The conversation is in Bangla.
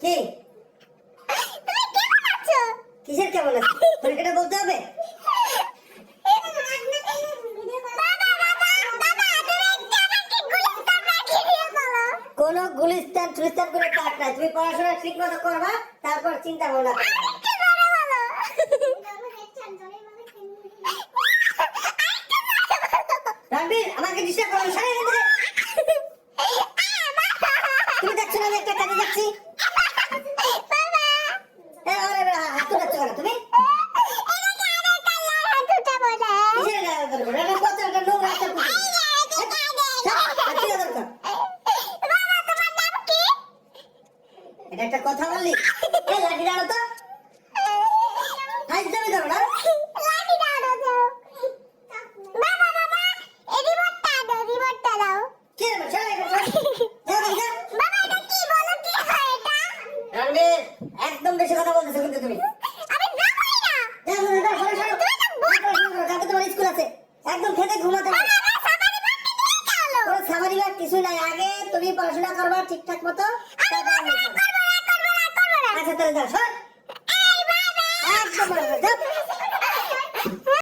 কি তুমি কেমন আছো? কিসের কেমন আছে তোর এটা বলতে হবে? কোন গুলিস্তান টুলিস্তান করে কাট নাই, তুমি পড়াশোনা ঠিক মতো করবা, তারপর চিন্তা ভাবনা করবা। রণবীর আমাকে ডিস্টার্ব করো, সরে এখান থেকে। তুমি দেখছো না আমি একটা কাজে যাচ্ছি? হাত উঠাচ্ছ কেন তুমি? কিসের গায়ে হাত উঠাবো? এটা কত একটা নোংরা একটা পুকুর। কি দরকার? এটা একটা কথা বললি? এই লাঠি দাও তো। হাই যাবে ধরো না। কে রে সরে এখান থেকে। যাও দেখো। রণবীর একদম বেশি কথা বলতেছো কিন্তু তুমি। যাও, সরে, সরে। কালকে তোমার স্কুল আছে, একদম খেতে ঘুমাতে হবে। কোনো সামারি বা কিছু নাই, আগে তুমি পড়াশোনা করবা ঠিকঠাক মতো। আচ্ছা তাহলে যাও, সর।